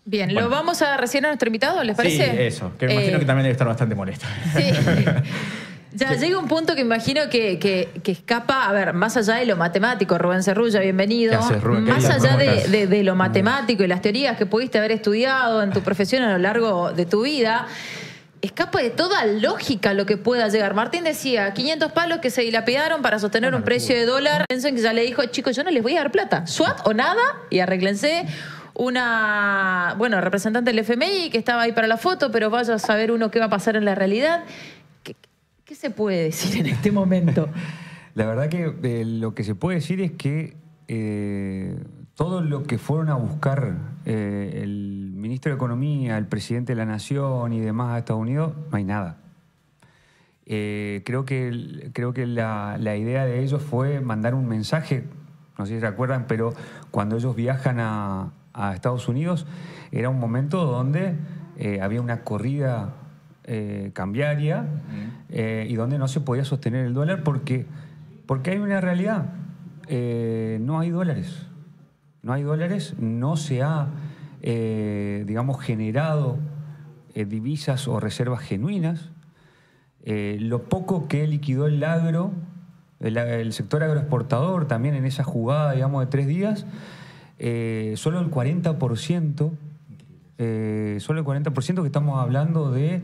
Bien, Bueno. ¿lo vamos a recibir a nuestro invitado, les Sí, parece? eso, que me imagino que también debe estar bastante molesto. Sí. Ya llega un punto que imagino que escapa, a ver, más allá de lo matemático, Rubén Cerrulla, bienvenido. ¿Qué haces, Rubén? Más Querido, allá ¿cómo estás? de lo matemático y las teorías que pudiste haber estudiado en tu profesión a lo largo de tu vida, escapa de toda lógica lo que pueda llegar. Martín decía, 500 palos que se dilapidaron para sostener un precio de dólar. Pensó en que ya le dijo, chicos, yo no les voy a dar plata. SWAT o nada, y arréglense. Una, bueno, representante del FMI que estaba ahí para la foto, pero vaya a saber uno qué va a pasar en la realidad. ¿Qué se puede decir en este momento? La verdad que lo que se puede decir es que todo lo que fueron a buscar el ministro de Economía, el presidente de la Nación y demás a Estados Unidos, no hay nada. Creo que la idea de ellos fue mandar un mensaje, no sé si se acuerdan, pero cuando ellos viajan a Estados Unidos era un momento donde había una corrida cambiaria y donde no se podía sostener el dólar porque hay una realidad. No hay dólares. No hay dólares, no se ha, digamos, generado divisas o reservas genuinas. Lo poco que liquidó el agro, el sector agroexportador también en esa jugada, digamos, de 3 días, solo el 40%, solo el 40% que estamos hablando de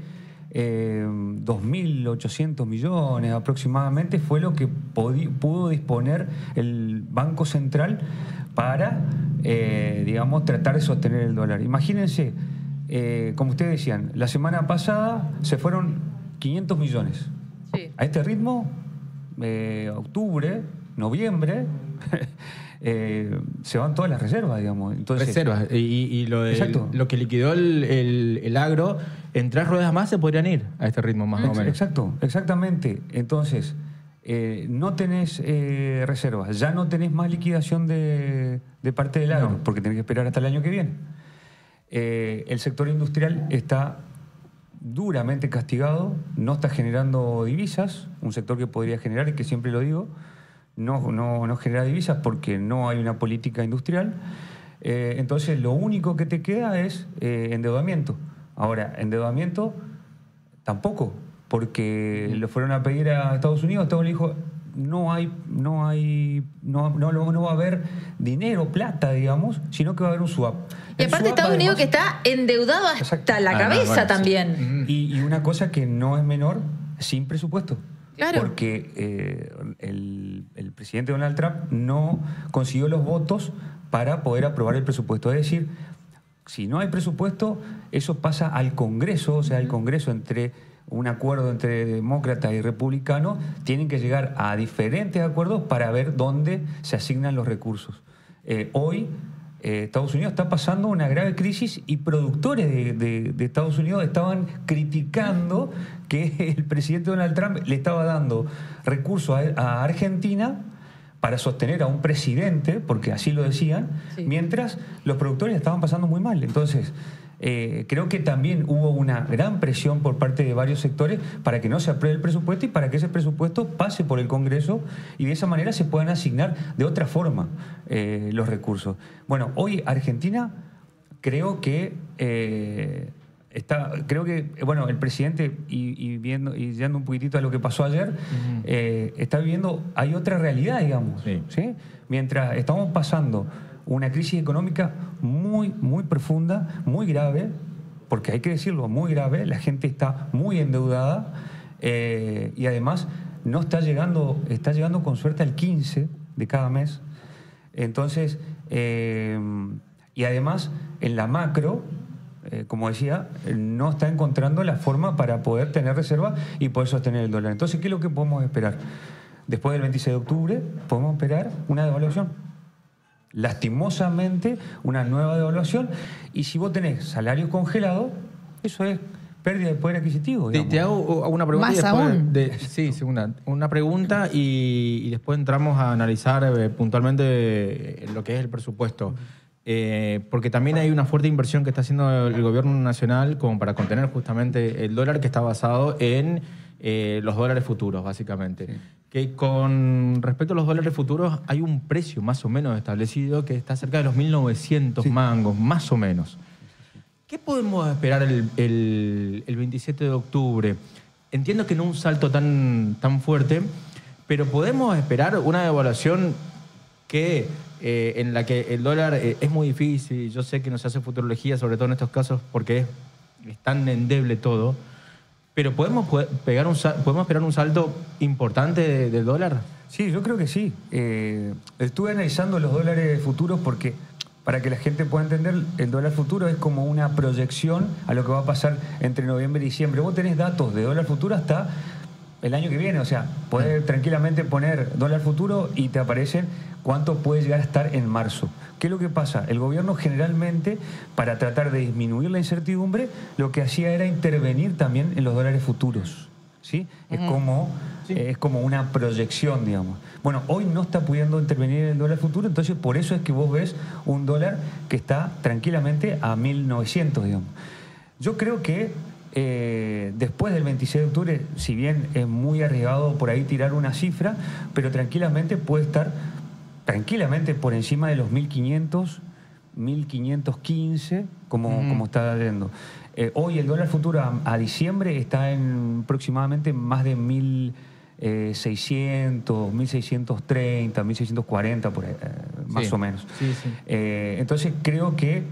2.800 millones aproximadamente fue lo que pudo disponer el Banco Central para, digamos, tratar de sostener el dólar. Imagínense, como ustedes decían, la semana pasada se fueron 500 millones. Sí. A este ritmo, octubre, noviembre, se van todas las reservas, digamos. Entonces, Reservas. Y Exacto. lo que liquidó el agro, en 3 ruedas más se podrían ir a este ritmo más o menos. Exacto, exactamente. Entonces, no tenés reservas, ya no tenés más liquidación de parte del agro, porque tenés que esperar hasta el año que viene. El sector industrial está duramente castigado, no está generando divisas, un sector que podría generar, y que siempre lo digo, no genera divisas porque no hay una política industrial. Entonces, lo único que te queda es endeudamiento. Ahora, endeudamiento tampoco, porque lo fueron a pedir a Estados Unidos, Estados Unidos dijo, no va a haber dinero, plata, digamos, sino que va a haber un swap. Y El aparte swap, Estados Unidos además, que está endeudado hasta Exacto. la cabeza bueno, también. y una cosa que no es menor, sin presupuesto. Claro. Porque el presidente Donald Trump no consiguió los votos para poder aprobar el presupuesto. Es decir, si no hay presupuesto, eso pasa al Congreso, o sea, el Congreso entre un acuerdo entre demócratas y republicanos, tienen que llegar a diferentes acuerdos para ver dónde se asignan los recursos. Hoy Estados Unidos está pasando una grave crisis y productores de Estados Unidos estaban criticando que el presidente Donald Trump le estaba dando recursos a Argentina para sostener a un presidente, porque así lo decían, Sí. mientras los productores estaban pasando muy mal. Entonces, creo que también hubo una gran presión por parte de varios sectores para que no se apruebe el presupuesto y para que ese presupuesto pase por el Congreso y de esa manera se puedan asignar de otra forma los recursos. Bueno, hoy Argentina creo que bueno, el presidente, y yendo un poquitito a lo que pasó ayer, está viviendo, hay otra realidad, digamos. Sí. ¿Sí? Mientras estamos pasando una crisis económica muy, muy profunda, muy grave, porque hay que decirlo, muy grave, la gente está muy endeudada y además no está llegando con suerte al 15 de cada mes. Entonces, y además en la macro, como decía, no está encontrando la forma para poder tener reserva y poder sostener el dólar. Entonces, ¿qué es lo que podemos esperar? Después del 26 de octubre podemos esperar una devaluación. Lastimosamente, una nueva devaluación. Y si vos tenés salarios congelados, eso es pérdida de poder adquisitivo. Te hago una pregunta. Más y después aún. Sí, segunda. Una pregunta y después entramos a analizar puntualmente lo que es el presupuesto. Porque también hay una fuerte inversión que está haciendo el gobierno nacional como para contener justamente el dólar, que está basado en los dólares futuros, básicamente. Sí. Que con respecto a los dólares futuros hay un precio más o menos establecido que está cerca de los 1.900 mangos, más o menos. ¿Qué podemos esperar el 27 de octubre? Entiendo que no un salto tan fuerte, pero podemos esperar una devaluación en la que el dólar es muy difícil. Yo sé que no se hace futurología, sobre todo en estos casos, porque es tan endeble todo. Pero ¿podemos esperar un salto importante del dólar? Sí, yo creo que sí. Estuve analizando los dólares futuros porque, para que la gente pueda entender, el dólar futuro es como una proyección a lo que va a pasar entre noviembre y diciembre. Vos tenés datos de dólar futuro hasta el año que viene, o sea, podés tranquilamente poner dólar futuro y te aparecen cuánto puede llegar a estar en marzo. ¿Qué es lo que pasa? El gobierno generalmente, para tratar de disminuir la incertidumbre, lo que hacía era intervenir también en los dólares futuros, ¿sí? Es como una proyección, digamos. Bueno, hoy no está pudiendo intervenir en el dólar futuro, entonces por eso es que vos ves un dólar que está tranquilamente a 1.900, digamos. Yo creo que después del 26 de octubre, si bien es muy arriesgado por ahí tirar una cifra, pero tranquilamente puede estar por encima de los 1.500, 1.515, como está yendo. Hoy el dólar futuro a diciembre está en aproximadamente más de 1.600, 1.630, 1.640, por ahí, más o menos. Entonces creo que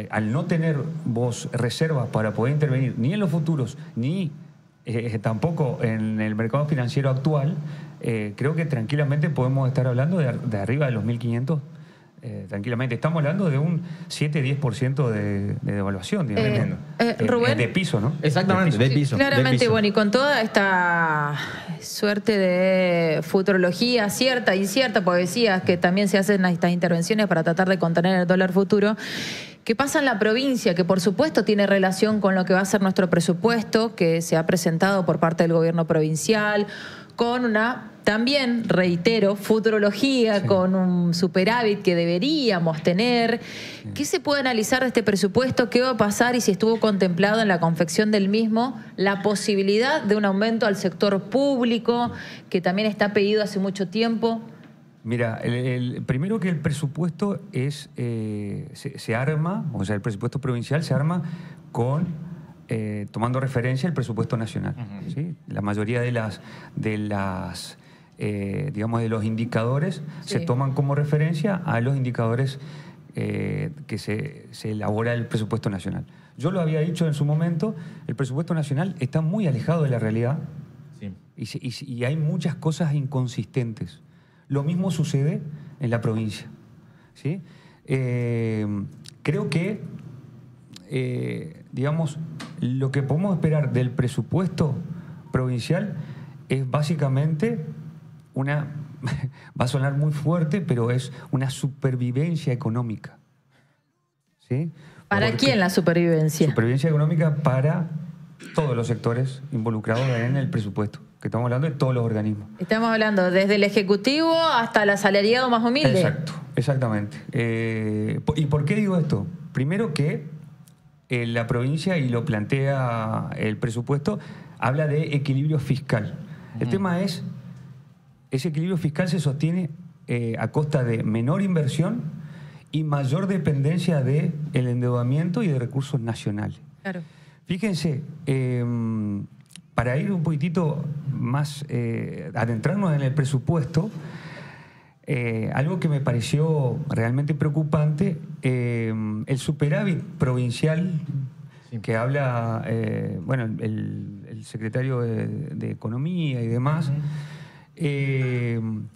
al no tener vos reservas para poder intervenir ni en los futuros ni tampoco en el mercado financiero actual, creo que tranquilamente podemos estar hablando de arriba de los 1.500. Tranquilamente. Estamos hablando de un 7-10% de devaluación, digamos. Rubén. De piso, ¿no? Exactamente, de piso. Claramente, bueno, y con toda esta suerte de futurología cierta, incierta, porque decías que también se hacen estas intervenciones para tratar de contener el dólar futuro, ¿qué pasa en la provincia? Que por supuesto tiene relación con lo que va a ser nuestro presupuesto, que se ha presentado por parte del gobierno provincial, con una, también, reitero, futurología, con un superávit que deberíamos tener. ¿Qué se puede analizar de este presupuesto? ¿Qué va a pasar? Y si estuvo contemplado en la confección del mismo la posibilidad de un aumento al sector público, que también está pedido hace mucho tiempo. Mira, primero que el presupuesto se arma, o sea, el presupuesto provincial se arma con tomando referencia el presupuesto nacional. ¿Sí? La mayoría de los indicadores se toman como referencia a los indicadores que se elabora el presupuesto nacional. Yo lo había dicho en su momento, el presupuesto nacional está muy alejado de la realidad y hay muchas cosas inconsistentes. Lo mismo sucede en la provincia. ¿Sí? Creo que, lo que podemos esperar del presupuesto provincial es básicamente va a sonar muy fuerte, pero es una supervivencia económica. ¿Sí? ¿Para quién la supervivencia? Supervivencia económica para todos los sectores involucrados en el presupuesto, que estamos hablando de todos los organismos. Estamos hablando desde el Ejecutivo hasta el asalariado más humilde. Exacto, exactamente. ¿Y por qué digo esto? Primero que la provincia, y lo plantea el presupuesto, habla de equilibrio fiscal. El tema es, ese equilibrio fiscal se sostiene a costa de menor inversión y mayor dependencia del endeudamiento y de recursos nacionales. Claro. Fíjense, para ir un poquitito más, adentrarnos en el presupuesto, algo que me pareció realmente preocupante, el superávit provincial que habla el secretario de Economía y demás,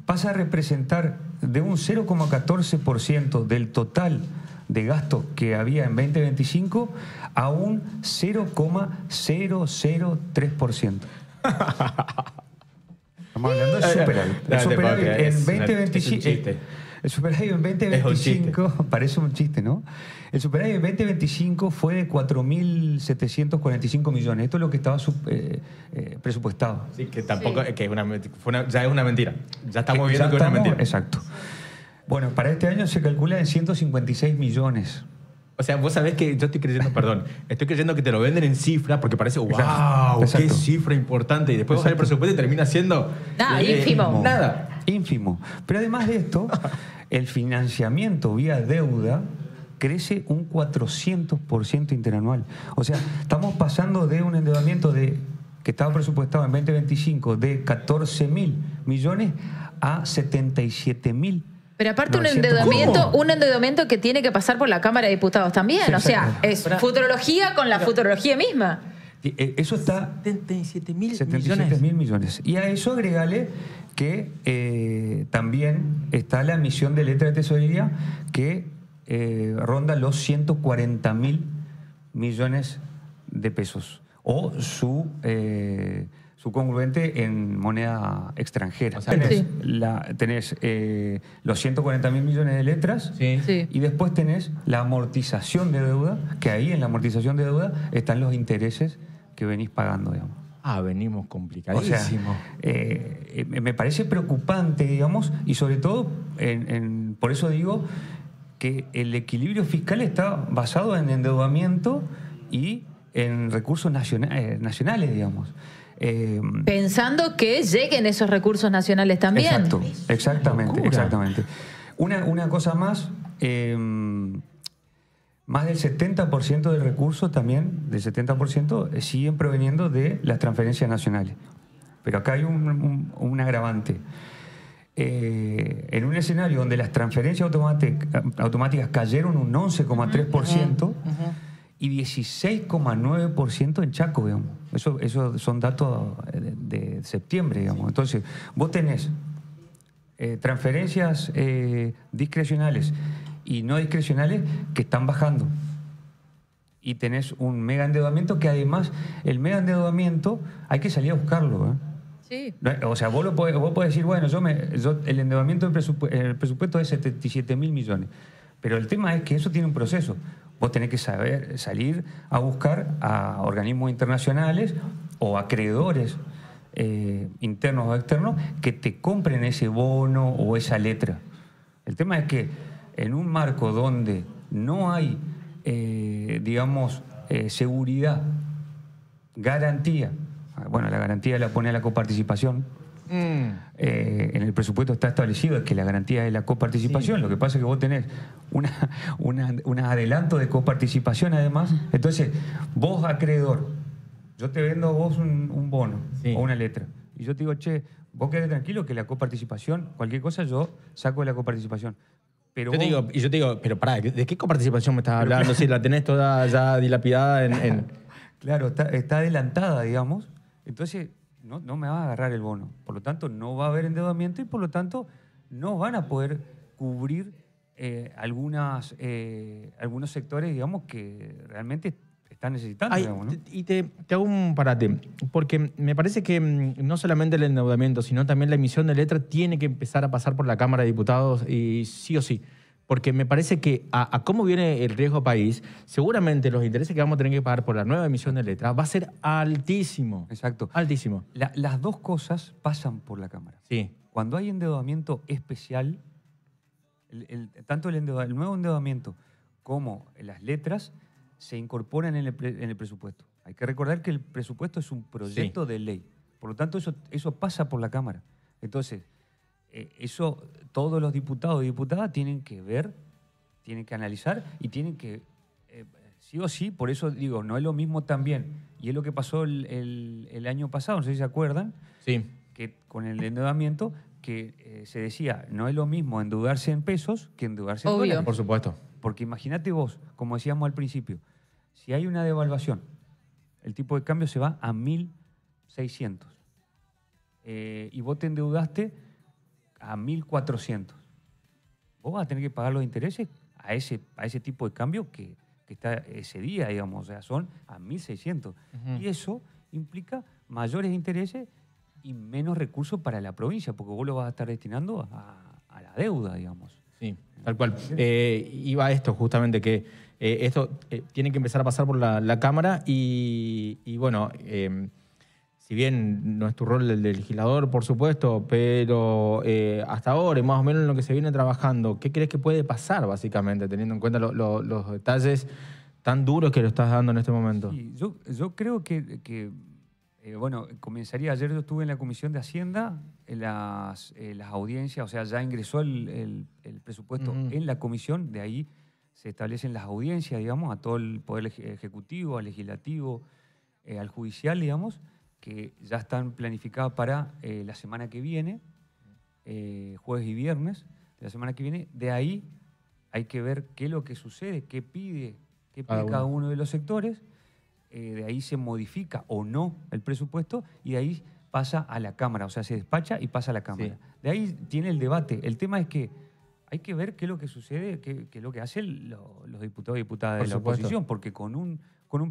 pasa a representar de un 0,14% del total de gasto que había en 2025 a un 0,003%. Estamos hablando de superávit. El superávit en 2025. El superávit en 2025 parece un chiste, ¿no? El superávit en 2025 fue de 4.745 millones. Esto es lo que estaba presupuestado. Sí, que tampoco, que ya es una mentira. Ya estamos viendo que es una mentira. Exacto. Bueno, para este año se calcula en 156 millones. O sea, vos sabés que yo estoy creyendo, estoy creyendo que te lo venden en cifra porque parece, wow, exacto. Qué cifra importante. Y después vas al presupuesto y termina siendo... ínfimo. Nada. Ínfimo. Pero además de esto, el financiamiento vía deuda crece un 400% interanual. O sea, estamos pasando de un endeudamiento que estaba presupuestado en 2025 de 14.000 millones a 77.000. Pero aparte ¿Cómo? un endeudamiento que tiene que pasar por la Cámara de Diputados también. Sí, o sea, exacto. es futurología con la futurología misma. Eso está 77.000 millones. Y a eso agregale que también está la emisión de letra de tesorería que ronda los 140.000 millones de pesos. O su congruente en moneda extranjera. O sea, tenés los 140.000 millones de letras Sí. Sí. y después tenés la amortización de deuda, que ahí en la amortización de deuda están los intereses que venís pagando, digamos. Venimos O complicadísimos. sea, me parece preocupante, digamos, y sobre todo, por eso digo que el equilibrio fiscal está basado en endeudamiento y en recursos nacionales, digamos. Pensando que lleguen esos recursos nacionales también. Exacto, exactamente, Locura. exactamente. Una cosa más, más del 70% del recurso también, del 70%, siguen proveniendo de las transferencias nacionales. Pero acá hay un agravante. En un escenario donde las transferencias automáticas cayeron un 11,3% y 16,9% en Chaco, digamos. Eso son datos de septiembre, digamos. Entonces, vos tenés transferencias discrecionales y no discrecionales que están bajando. Y tenés un mega endeudamiento que además, el mega endeudamiento hay que salir a buscarlo, ¿eh? Sí. O sea, vos podés decir, bueno, el endeudamiento en el presupuesto es 77.000 millones. Pero el tema es que eso tiene un proceso. Vos tenés que salir a buscar a organismos internacionales o acreedores internos o externos que te compren ese bono o esa letra. El tema es que en un marco donde no hay, digamos, seguridad, garantía, bueno, la garantía la pone la coparticipación. En el presupuesto está establecido que la garantía es la coparticipación. Sí. Lo que pasa es que vos tenés un adelanto de coparticipación además. Entonces, vos acreedor, yo te vendo a vos un bono o una letra. Y yo te digo, che, vos quedate tranquilo que la coparticipación, cualquier cosa yo saco de la coparticipación. Pero Yo te digo, pero pará, ¿de qué coparticipación me estás hablando? Si la tenés toda ya dilapidada en... Claro, está adelantada, digamos. Entonces, no me va a agarrar el bono. Por lo tanto, no va a haber endeudamiento y por lo tanto no van a poder cubrir algunos sectores, digamos, que realmente están necesitando, digamos, ¿no? Y te hago un parate, porque me parece que no solamente el endeudamiento, sino también la emisión de letra tiene que empezar a pasar por la Cámara de Diputados y sí o sí. Porque me parece que a cómo viene el riesgo país, seguramente los intereses que vamos a tener que pagar por la nueva emisión de letra va a ser altísimo. Exacto. Altísimo. Las dos cosas pasan por la Cámara. Sí. Cuando hay endeudamiento especial, tanto el nuevo endeudamiento como las letras se incorporan en el presupuesto. Hay que recordar que el presupuesto es un proyecto de ley. Por lo tanto, eso pasa por la Cámara. Entonces, eso todos los diputados y diputadas tienen que ver, tienen que analizar y tienen que, sí o sí, por eso digo, no es lo mismo también, y es lo que pasó el año pasado, no sé si se acuerdan, Sí. que con el endeudamiento, que se decía, no es lo mismo endeudarse en pesos que endeudarse en Obvio. dólares. Por supuesto. Porque imagínate vos, como decíamos al principio, si hay una devaluación, el tipo de cambio se va a 1.600 y vos te endeudaste a 1.400. Vos vas a tener que pagar los intereses a ese tipo de cambio que está ese día, digamos, o sea, son a 1.600. Y eso implica mayores intereses y menos recursos para la provincia, porque vos lo vas a estar destinando a la deuda, digamos. Sí, tal cual. Iba a esto justamente, que esto tiene que empezar a pasar por la Cámara y bueno, si bien no es tu rol el de legislador, por supuesto, pero hasta ahora, más o menos en lo que se viene trabajando, ¿qué crees que puede pasar, básicamente, teniendo en cuenta los detalles tan duros que lo estás dando en este momento? Sí, yo creo que bueno, comenzaría, ayer yo estuve en la Comisión de Hacienda, en las audiencias, o sea, ya ingresó el presupuesto en la comisión, de ahí se establecen las audiencias, digamos, a todo el Poder Ejecutivo, al Legislativo, al Judicial, digamos, que ya están planificadas para la semana que viene, jueves y viernes de la semana que viene. De ahí hay que ver qué es lo que sucede, qué pide cada uno de los sectores. De ahí se modifica o no el presupuesto y de ahí pasa a la Cámara, o sea, se despacha y pasa a la Cámara. Sí. De ahí tiene el debate. El tema es que hay que ver qué es lo que sucede, qué es lo que hacen los diputados y diputadas de la oposición, porque con un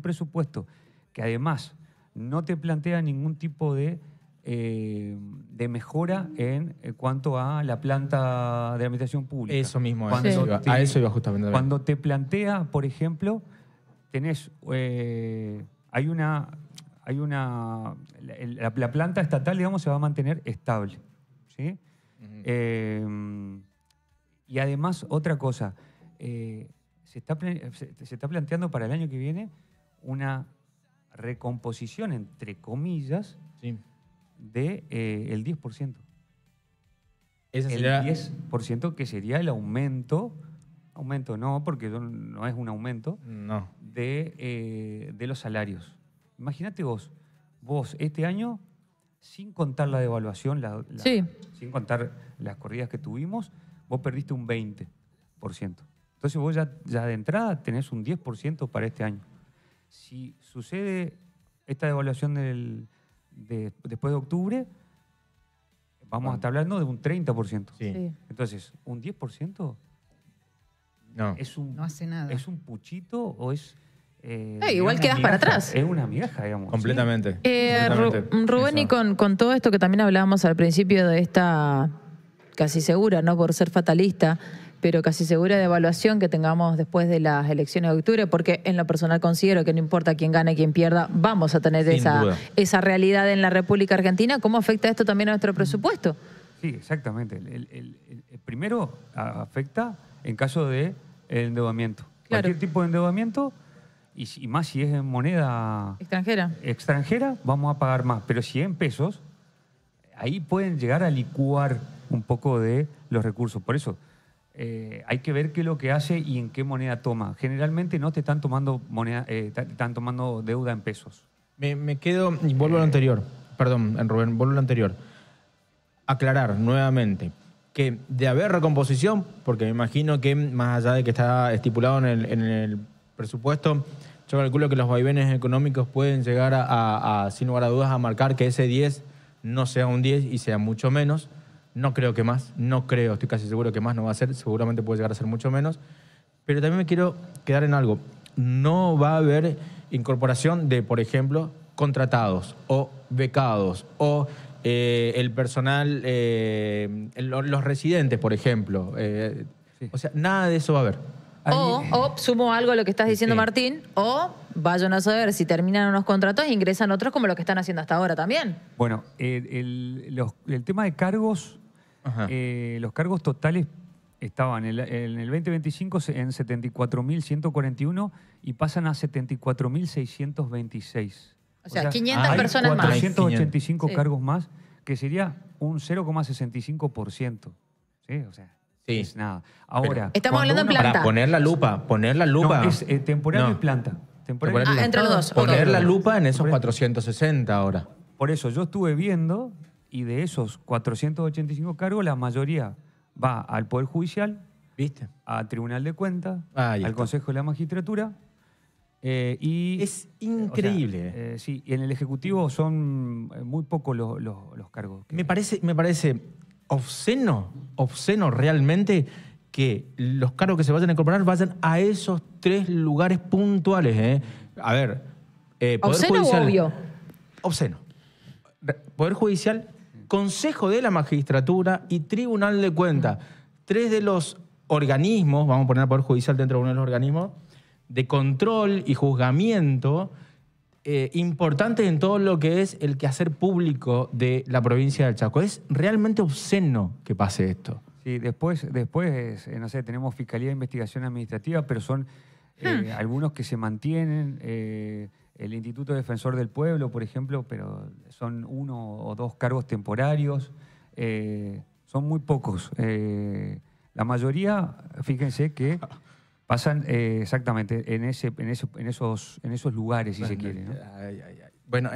presupuesto que además no te plantea ningún tipo de mejora en cuanto a la planta de administración pública. Eso mismo, Cuando a eso iba justamente. Cuando te plantea, por ejemplo, tenés, la planta estatal, digamos, se va a mantener estable, ¿sí? Y además, otra cosa, se está planteando para el año que viene una recomposición, entre comillas, Sí. de el 10%. Esa El sería... 10% que sería el aumento no, porque no es un aumento, No. de los salarios. Imagínate vos este año, sin contar la devaluación, Sí. sin contar las corridas que tuvimos, vos perdiste un 20%. Entonces vos ya de entrada tenés un 10% para este año. Si sucede esta devaluación después de octubre, vamos a estar hablando de un 30%. Sí. Sí. Entonces, un 10% No. No hace nada. ¿Es un puchito o es...? Igual quedas para atrás. Es una migaja, digamos. Completamente. Rubén, y Eso. con todo esto que también hablábamos al principio de esta casi segura, no por ser fatalista, pero casi segura de evaluación que tengamos después de las elecciones de octubre, porque en lo personal considero que no importa quién gane, quién pierda, vamos a tener Sin duda. esa realidad en la República Argentina. ¿Cómo afecta esto también a nuestro presupuesto? Sí, exactamente. El primero afecta en caso de endeudamiento. Claro. Cualquier tipo de endeudamiento, y más si es en moneda extranjera, vamos a pagar más. Pero si es en pesos, ahí pueden llegar a licuar un poco de los recursos. Por eso hay que ver qué es lo que hace y en qué moneda toma. Generalmente no te están tomando están tomando deuda en pesos. Me quedo, y vuelvo a lo anterior, perdón, Rubén, vuelvo a lo anterior. Aclarar nuevamente que de haber recomposición, porque me imagino que más allá de que está estipulado en el presupuesto, yo calculo que los vaivenes económicos pueden llegar sin lugar a dudas, a marcar que ese 10 no sea un 10 y sea mucho menos. No creo que más, estoy casi seguro que más no va a ser, seguramente puede llegar a ser mucho menos. Pero también me quiero quedar en algo. No va a haber incorporación de, por ejemplo, contratados o becados o el personal, los residentes, por ejemplo. Sí. O sea, nada de eso va a haber. O sumo algo a lo que estás diciendo, Sí. Martín, o vayan a saber si terminan unos contratos e ingresan otros como lo que están haciendo hasta ahora también. Bueno, el tema de cargos, Ajá. los cargos totales estaban en el 2025 en 74.141 y pasan a 74.626. O sea, 500 hay personas más. 485 Sí. cargos más, que sería un 0,65%. ¿Sí? O sea, Sí. es nada. Ahora, Estamos cuando hablando en uno- planta. Para poner la lupa. No, es temporal No. y planta. Temporal y Ah, entre los dos. Poner Ok. la lupa en esos Por eso. 460 ahora. Por eso yo estuve viendo, y de esos 485 cargos, la mayoría va al Poder Judicial, ¿Viste? al Tribunal de Cuentas, Ahí al está. Consejo de la Magistratura. Y, Es increíble. o sea, sí, y en el Ejecutivo son muy pocos los cargos. Me parece obsceno realmente que los cargos que se vayan a incorporar vayan a esos 3 lugares puntuales. ¿Eh? A ver, Poder ¿Obsceno Judicial. o obvio? Obsceno. Poder Judicial, Consejo de la Magistratura y Tribunal de Cuentas. 3 de los organismos, vamos a poner al Poder Judicial dentro de uno de los organismos, de control y juzgamiento importantes en todo lo que es el quehacer público de la provincia del Chaco. Es realmente obsceno que pase esto. Sí, después no sé, tenemos Fiscalía de Investigación Administrativa, pero son algunos que se mantienen. El Instituto Defensor del Pueblo, por ejemplo, pero son 1 o 2 cargos temporarios. Son muy pocos. La mayoría, fíjense que Pasan exactamente en esos lugares, si se quiere, ¿no? Bueno,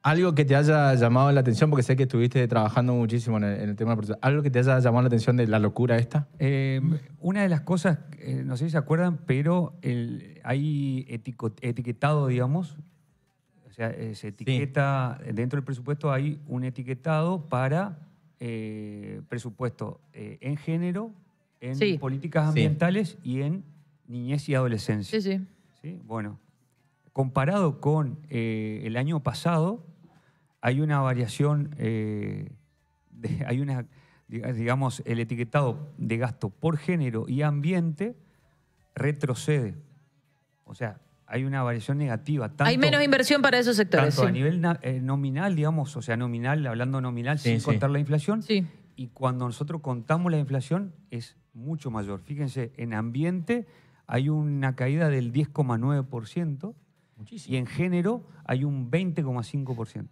algo que te haya llamado la atención, porque sé que estuviste trabajando muchísimo en el tema, algo que te haya llamado la atención de la locura esta. Una de las cosas, no sé si se acuerdan, pero hay etiquetado, digamos. O sea, se etiqueta, dentro del presupuesto hay un etiquetado para presupuesto en género, en políticas ambientales y en niñez y adolescencia. ¿Sí? Bueno, comparado con el año pasado, hay una variación, digamos, el etiquetado de gasto por género y ambiente retrocede. O sea, hay una variación negativa. Hay menos inversión para esos sectores. Tanto a nivel nominal, digamos, o sea, nominal, hablando nominal, sin contar la inflación. Sí. Y cuando nosotros contamos la inflación, es mucho mayor. Fíjense, en ambiente hay una caída del 10,9%. Muchísimo. Y en género hay un 20,5%.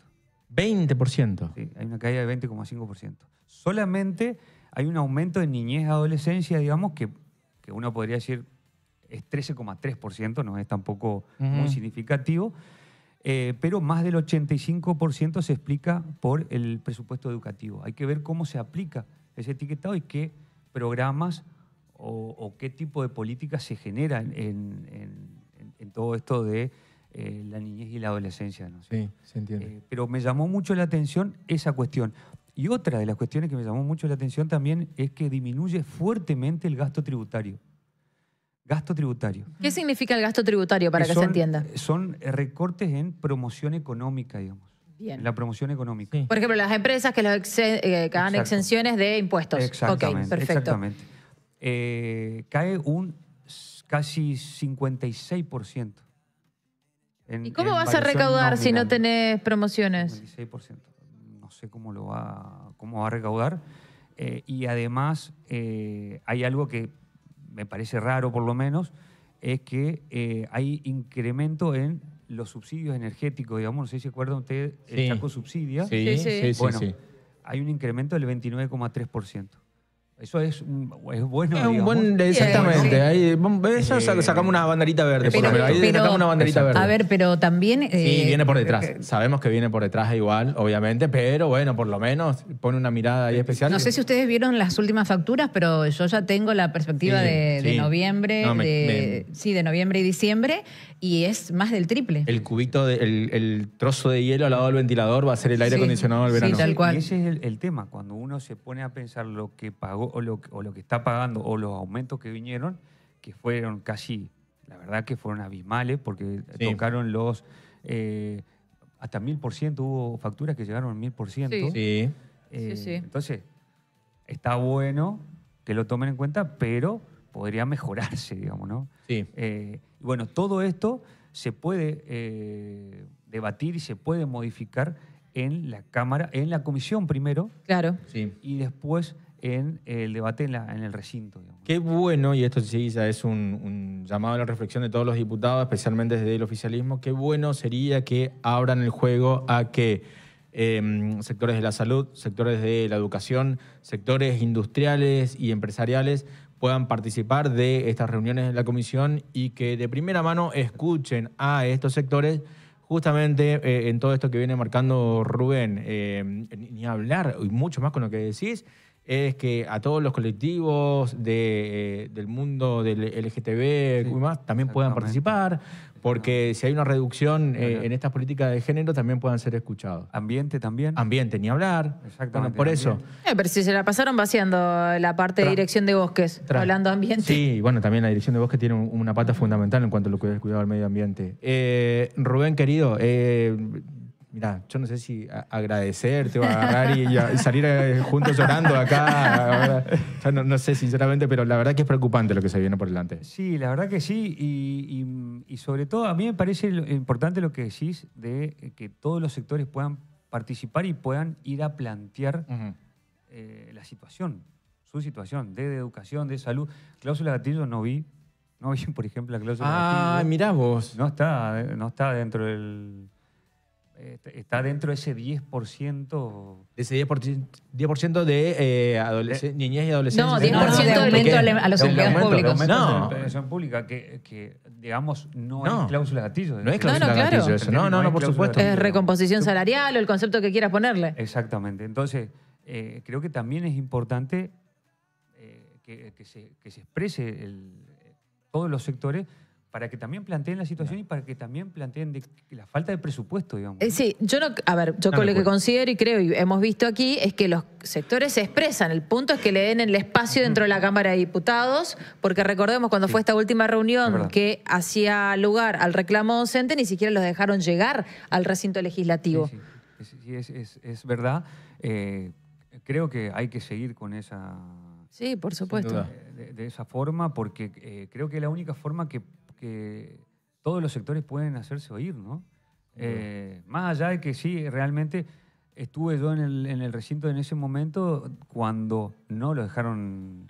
20%. Sí, hay una caída de 20,5%. Solamente hay un aumento en niñez y adolescencia, digamos, que uno podría decir es 13,3%, no es tampoco muy significativo, pero más del 85% se explica por el presupuesto educativo. Hay que ver cómo se aplica ese etiquetado y qué programas o qué tipo de políticas se generan en todo esto de la niñez y la adolescencia, ¿no? Sí, se entiende. Pero me llamó mucho la atención esa cuestión. Y otra de las cuestiones que me llamó mucho la atención también es que disminuye fuertemente el gasto tributario. Gasto tributario. ¿Qué significa el gasto tributario para que se entienda? Son recortes en promoción económica, digamos. Bien. En la promoción económica. Sí. Por ejemplo, las empresas que hagan exenciones de impuestos. Exactamente. Ok, perfecto. Exactamente. Cae un casi 56%. ¿Y cómo vas a recaudar si no tenés promociones? 56%. No sé cómo va a recaudar. Y además hay algo que me parece raro, por lo menos, es que hay incremento en los subsidios energéticos. Digamos, no sé si se acuerdan ustedes, el Chaco subsidia. Sí. Bueno, hay un incremento del 29,3%. Eso es bueno, Es un digamos. buen, exactamente. Sí. Ahí, eso sacamos una banderita verde. Por lo menos. Ahí sacamos una banderita verde. A ver, pero también... Sí, viene por detrás. Sabemos que viene por detrás igual, obviamente, pero bueno, por lo menos pone una mirada ahí especial. No sé si ustedes vieron las últimas facturas, pero yo ya tengo la perspectiva de noviembre, No, de noviembre y diciembre, y es más del triple. El cubito, el trozo de hielo al lado del ventilador va a ser el aire acondicionado del verano. Sí, tal cual. Y ese es el tema. Cuando uno se pone a pensar lo que pagó o lo que está pagando o los aumentos que vinieron, que fueron casi, la verdad que fueron abismales, porque tocaron los... hasta 1000%, hubo facturas que llegaron al 1000%. Sí. Entonces, está bueno que lo tomen en cuenta, pero podría mejorarse, digamos, ¿no? Sí. Y bueno, todo esto se puede debatir y se puede modificar en la Cámara, en la comisión primero, Claro. Sí. y después en el debate en el recinto, digamos. Qué bueno, y esto sí ya es un llamado a la reflexión de todos los diputados, especialmente desde el oficialismo, qué bueno sería que abran el juego a que sectores de la salud, sectores de la educación, sectores industriales y empresariales puedan participar de estas reuniones de la comisión y que de primera mano escuchen a estos sectores justamente en todo esto que viene marcando Rubén. Ni hablar, y mucho más con lo que decís, es que a todos los colectivos del mundo del LGTB y más también puedan participar, porque si hay una reducción en estas políticas de género también puedan ser escuchados. Ambiente también. Ambiente, ni hablar. Exactamente. Bueno, por eso. Pero si se la pasaron vaciando la parte de dirección de bosques, hablando de ambiente. Sí, bueno, también la dirección de bosques tiene una pata fundamental en cuanto a lo que es el cuidado del medio ambiente. Rubén, querido, mirá, yo no sé si agradecerte o agarrar y salir juntos llorando acá. Ya no sé, sinceramente, pero la verdad que es preocupante lo que se viene por delante. Sí, la verdad que sí. Y sobre todo, a mí me parece importante lo que decís de que todos los sectores puedan participar y puedan ir a plantear la situación, su situación, de educación, de salud. Cláusula Gatillo no vi, por ejemplo, la cláusula Gatillo. Mirá vos. No está dentro del... está dentro de ese 10%. Ese 10% de niñez y adolescencia. No, 10% de aumento a los empleados públicos. No. De pensión pública, que digamos, no hay cláusula gatillo. No es cláusula claro. gatillo eso. No, por supuesto. Es recomposición salarial o el concepto que quieras ponerle. Exactamente. Entonces, creo que también es importante que se exprese todos los sectores para que también planteen la situación y para que también planteen la falta de presupuesto, digamos. Sí, yo con lo que considero y creo y hemos visto aquí es que los sectores se expresan. El punto es que le den el espacio dentro de la Cámara de Diputados, porque recordemos cuando fue esta última reunión que hacía lugar al reclamo docente, ni siquiera los dejaron llegar al recinto legislativo. Sí, es verdad. Creo que hay que seguir con esa... Sí, por supuesto. De esa forma, porque creo que es la única forma que todos los sectores pueden hacerse oír, ¿no? Más allá de que sí, realmente estuve yo en el recinto en ese momento cuando no lo dejaron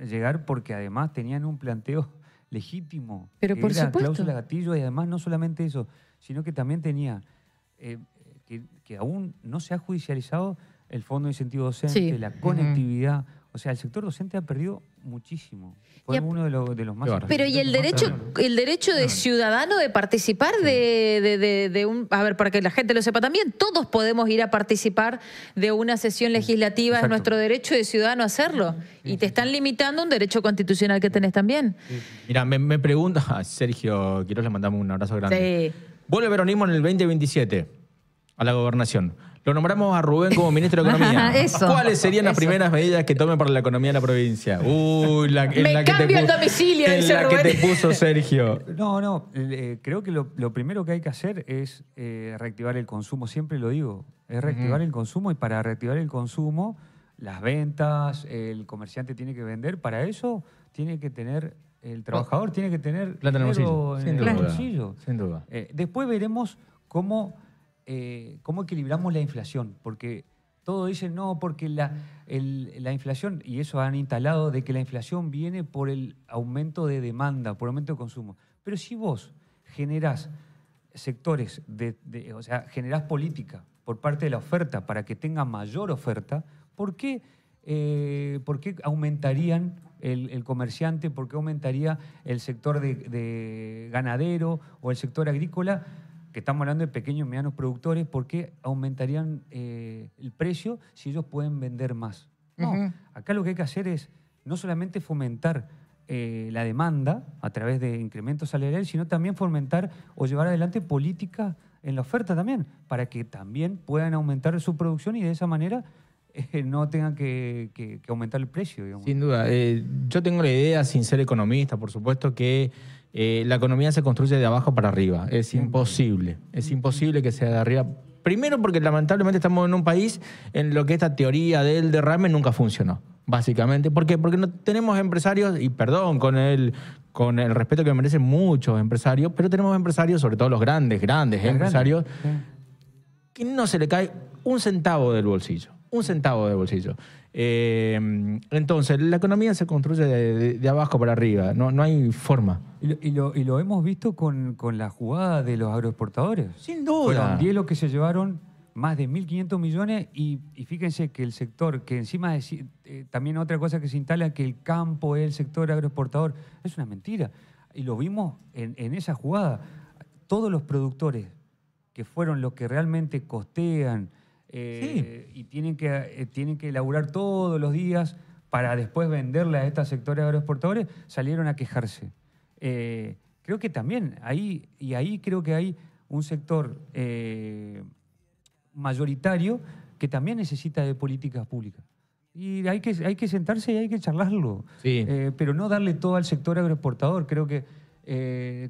llegar, porque además tenían un planteo legítimo. Pero por era supuesto. Cláusula gatillo, y además no solamente eso, sino que también tenía que aún no se ha judicializado el Fondo de Incentivo Docente, la conectividad. O sea, el sector docente ha perdido muchísimo. Fue uno de los más... Pero ¿y el derecho de ciudadano de participar de un... A ver, para que la gente lo sepa también, todos podemos ir a participar de una sesión legislativa, es nuestro derecho de ciudadano hacerlo. Y te están limitando un derecho constitucional que tenés también. Mira, me pregunta, Sergio Quiroz, le mandamos un abrazo grande. Sí. Vuelve el peronismo en el 2027 a la gobernación. Lo nombramos a Rubén como ministro de Economía. ¿Cuáles serían las primeras medidas que tome para la economía de la provincia? Uy, Me cambio el domicilio, dice Rubén. que te puso Sergio. No, creo que lo primero que hay que hacer es reactivar el consumo. Siempre lo digo, es reactivar el consumo, y para reactivar el consumo, las ventas, el comerciante tiene que vender. Para eso tiene que tener, el trabajador tiene que tener plata en el bolsillo. en el bolsillo. Sin duda. Después veremos cómo equilibramos la inflación, porque todos dicen no, porque la inflación, y eso han instalado, de que la inflación viene por el aumento de demanda, por el aumento de consumo. Pero si vos generás sectores, o sea, generás política por parte de la oferta para que tenga mayor oferta, ¿por qué aumentarían el comerciante? ¿Por qué aumentaría el sector de ganadero o el sector agrícola? Que estamos hablando de pequeños y medianos productores, ¿por qué aumentarían el precio si ellos pueden vender más? No, acá lo que hay que hacer es no solamente fomentar la demanda a través de incrementos salariales, sino también fomentar o llevar adelante política en la oferta también, para que también puedan aumentar su producción y de esa manera no tengan que aumentar el precio, digamos. Sin duda. Yo tengo la idea, sin ser economista, por supuesto, que la economía se construye de abajo para arriba. Es imposible. Es imposible que sea de arriba. Primero porque lamentablemente estamos en un país en lo que esta teoría del derrame nunca funcionó, básicamente. ¿Por qué? Porque no tenemos empresarios, y perdón con el respeto que merecen muchos empresarios, pero tenemos empresarios, sobre todo los grandes empresarios, que no se le cae un centavo del bolsillo. Un centavo del bolsillo. Entonces, la economía se construye de abajo para arriba. No hay forma. Y lo hemos visto con la jugada de los agroexportadores. Sin duda. Fueron 10 los que se llevaron más de 1.500 millones y fíjense que el sector, que encima también otra cosa que se instala, que el campo es el sector agroexportador, es una mentira. Y lo vimos en esa jugada. Todos los productores que fueron los que realmente costean, y tienen que elaborar todos los días para después venderle a estos sectores agroexportadores, salieron a quejarse. Creo que también ahí creo que hay un sector mayoritario que también necesita de políticas públicas. Y hay que sentarse y hay que charlarlo. Sí. Pero no darle todo al sector agroexportador. Creo que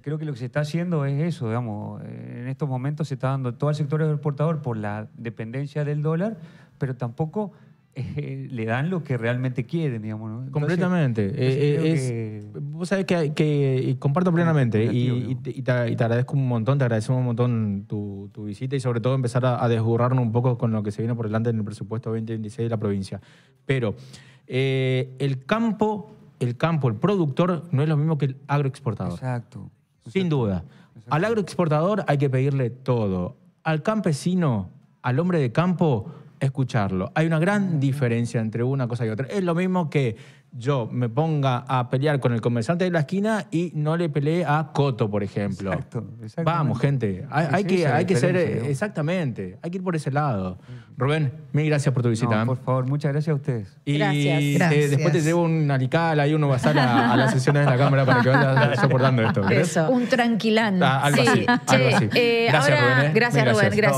lo que se está haciendo es eso, digamos. En estos momentos se está dando todo al sector agroexportador por la dependencia del dólar, pero tampoco le dan lo que realmente quieren, digamos, ¿no? Entonces, completamente. Vos sabés que comparto plenamente y te agradezco un montón, te agradecemos un montón tu visita y sobre todo empezar a desburrarnos un poco con lo que se viene por delante en el presupuesto 2026 de la provincia. Pero el campo, el productor, no es lo mismo que el agroexportador. Exacto. Sin duda. Al agroexportador hay que pedirle todo. al campesino, al hombre de campo, escucharlo. Hay una gran diferencia entre una cosa y otra. Es lo mismo que yo me ponga a pelear con el comerciante de la esquina y no le peleé a Coto, por ejemplo. Exacto. Vamos, gente. Hay que ser... Exactamente. Hay que ir por ese lado. Rubén, mil gracias por tu visita. No, por favor, muchas gracias a ustedes. Y Gracias. después te llevo un alical, ahí uno va a estar a las sesiones de la cámara para que vayas soportando esto. ¿Querés? Eso. Un tranquilán. Algo así. Algo así. Gracias, Ahora, Rubén. gracias, Mil Rubén. Gracias.